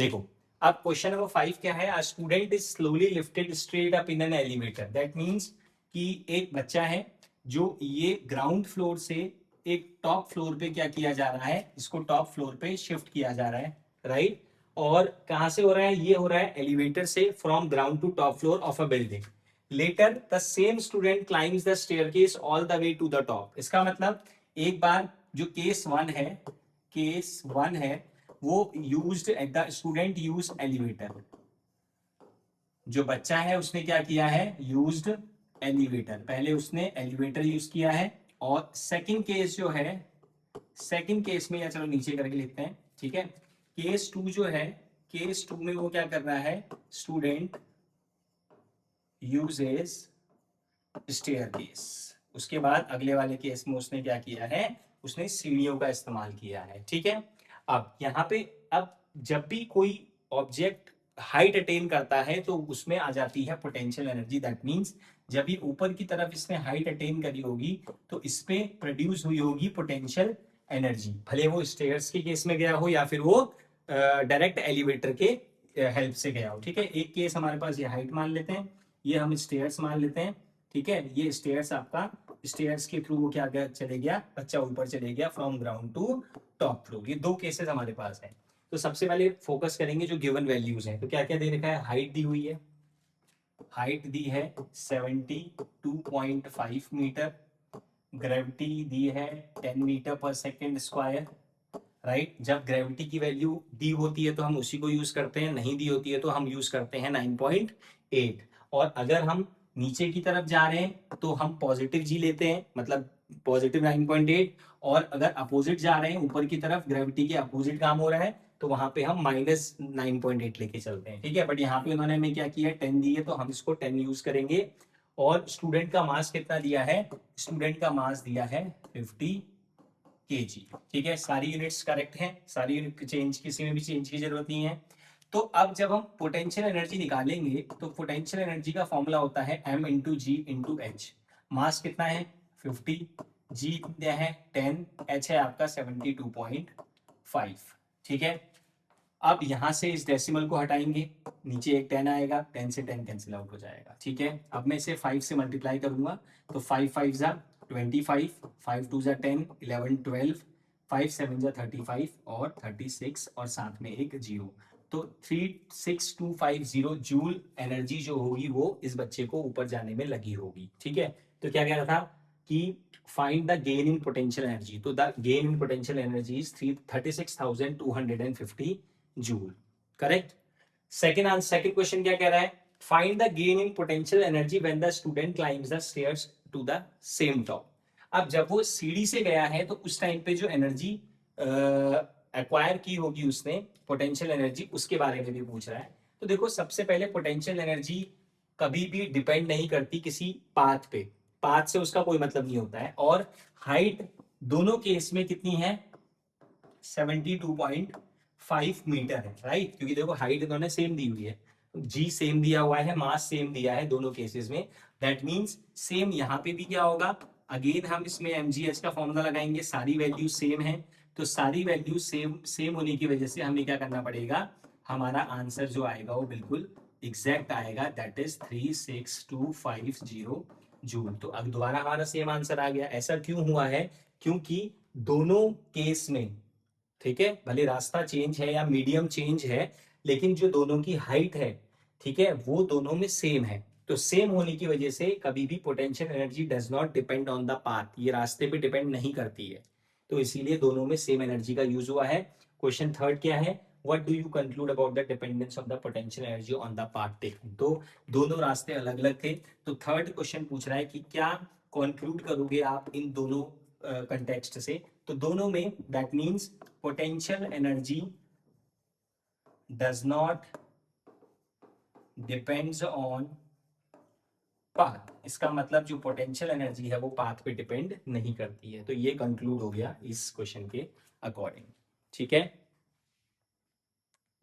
देखो अब question number 5 क्या है, a student is slowly lifted straight up in an elevator. That means कि एक बच्चा है जो ये ग्राउंड फ्लोर से एक टॉप फ्लोर पे क्या किया जा रहा है, इसको टॉप फ्लोर पे शिफ्ट किया जा रहा है, राइट। और कहां से हो रहा है, ये हो रहा है एलिवेटर से, from ground to top floor of a building. Later the same student climbs the staircase all the way to the top. इसका मतलब एक बार जो केस वन है वो used at the student use elevator. जो बच्चा है उसने क्या किया है, यूज्ड एलिवेटर, पहले उसने एलिवेटर यूज किया है। और सेकंड केस जो है, सेकंड केस में, या चलो नीचे करके लिखते हैं, ठीक है। केस टू जो है, केस टू में वो क्या कर रहा है, स्टूडेंट यूजेस स्टेयरकेस। उसके बाद अगले वाले केस में उसने क्या किया है, उसने सीढ़ियों का इस्तेमाल किया है, ठीक है। अब यहाँ पे, अब जब भी कोई ऑब्जेक्ट हाइट अटेन करता है तो उसमें आ जाती है पोटेंशियल एनर्जी। दैट मींस जब भी ऊपर की तरफ इसने हाइट अटेन करी होगी तो इसमें प्रोड्यूस हुई होगी पोटेंशियल एनर्जी, भले वो स्टेयर्स के केस में गया हो या फिर वो डायरेक्ट एलिवेटर के हेल्प से गया हो, ठीक है। एक केस हमारे पास ये हाइट मान लेते हैं, ये हम स्टेयर्स मान लेते हैं, ठीक है। ये स्टेयर्स आपका, स्टेयर्स के थ्रू वो क्या गया, चले गया, बच्चा ऊपर चले गया from ground to top floor. ये दो केसेस हमारे पास है। तो सबसे पहले फोकस करेंगे जो गिवन वैल्यूज हैं। तो क्या क्या दे रखा है, हाइट दी हुई है, हाइट दी है 72.5 मीटर, ग्रेविटी दी है 10 मीटर पर सेकेंड स्क्वायर, राइट। जब ग्रेविटी की वैल्यू दी होती है तो हम उसी को यूज करते हैं, नहीं दी होती है तो हम यूज करते हैं 9.8। और अगर हम नीचे की तरफ जा रहे हैं तो हम पॉजिटिव जी लेते हैं, मतलब पॉजिटिव 9.8। और अगर अपोजिट जा रहे हैं, ऊपर की तरफ ग्रेविटी के अपोजिट काम हो रहा है, तो वहां पे हम -9.8 लेके चलते हैं, ठीक है। बट यहाँ पे उन्होंने हमें क्या किया, 10 दी है तो हम इसको 10 यूज करेंगे। और स्टूडेंट का मास कितना दिया है, स्टूडेंट का मास दिया है 50 केजी, ठीक है। सारी यूनिट्स करेक्ट हैं, सारी यूनिट चेंज, किसी में भी चेंज की जरूरत नहीं है। तो अब जब हम पोटेंशियल एनर्जी निकालेंगे तो पोटेंशियल एनर्जी का फॉर्मूला होता है m इंटू जी इंटू एच। मास कितना है 50, जी कितना है 10, एच है आपका 72.5, ठीक है। अब यहां से इस डेसिमल को हटाएंगे, नीचे एक 10 आएगा, 10 से 10 कैंसिल आउट हो जाएगा, ठीक है। अब मैं इसे 5 से मल्टीप्लाई करूंगा तो 5 5 जा 25, 5 2 जा 10, 11 12, 5 7 जा 35 और 36 और साथ में एक जीरो। तो 36250 जूल एनर्जी जो होगी वो इस बच्चे को ऊपर जाने में लगी होगी, ठीक है। तो क्या कह रहा था कि find the gain in potential energy. तो the gain in potential energy is 36,250 joule, correct. Second question क्या कह रहा है, find the gain in potential energy when the student climbs the stairs to the same top. अब जब वो सीढ़ी से गया है तो उस टाइम पे जो एनर्जी एक्वायर की होगी उसने, पोटेंशियल एनर्जी, उसके बारे में भी पूछ रहा है। तो देखो सबसे पहले पोटेंशियल एनर्जी कभी भी डिपेंड नहीं करती किसी पाथ पे, पाथ से उसका कोई मतलब नहीं होता है। और हाइट दोनों केस में कितनी है, 72.5 मीटर है, राइट। क्योंकि देखो हाइट इन्होंने सेम दी हुई है, जी सेम दिया हुआ है, मास सेम दिया है दोनों केसेस में। दैट मींस सेम यहाँ पे भी क्या होगा, अगेन हम इसमें mgh का फॉर्मूला लगाएंगे, सारी वैल्यू सेम है। तो सारी वैल्यू सेम सेम होने की वजह से हमें क्या करना पड़ेगा, हमारा आंसर जो आएगा वो बिल्कुल एग्जैक्ट आएगा, दैट इज 36250 जूल। तो अब दोबारा हमारा सेम आंसर आ गया। ऐसा क्यों हुआ है, क्योंकि दोनों केस में, ठीक है, भले रास्ता चेंज है या मीडियम चेंज है, लेकिन जो दोनों की हाइट है, ठीक है, वो दोनों में सेम है। तो सेम होने की वजह से कभी भी potential energy does not depend on the path, ये रास्ते पे डिपेंड नहीं करती है। तो इसीलिए दोनों में सेम एनर्जी का यूज हुआ है। क्वेश्चन थर्ड क्या है, what do you conclude about the dependence of the potential energy on the path taken. तो दोनों रास्ते अलग अलग थे। तो थर्ड क्वेश्चन पूछ रहा है कि क्या कंक्लूड करोगे आप इन दोनों कंटेक्स्ट से। तो दोनों में that means potential energy does not depends on path। इसका मतलब जो पोटेंशियल एनर्जी है वो पाथ पे डिपेंड नहीं करती है। तो ये कंक्लूड हो गया इस क्वेश्चन के अकॉर्डिंग, ठीक है।